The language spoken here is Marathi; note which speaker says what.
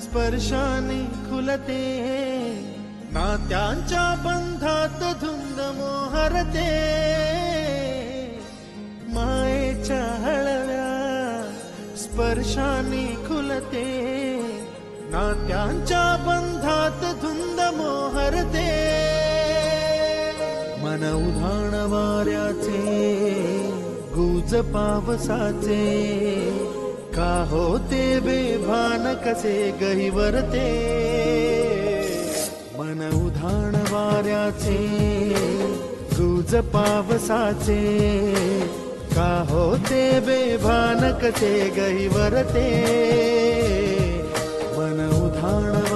Speaker 1: स्पर्शाने खुलते, नात्यांच्या बंधात धुंद मोहरते, मायेच्या हळव्या स्पर्शाने खुलते, नात्यांच्या बंधात धुंद मोहरते, मन उधाण वाऱ्याचे गुज पावसाचे, का होते बेभान कसे गहिवरते, मन उधाण वाऱ्याचे गुज पावसाचे, का होते बेभान कसे गहिवरते, मन उधाण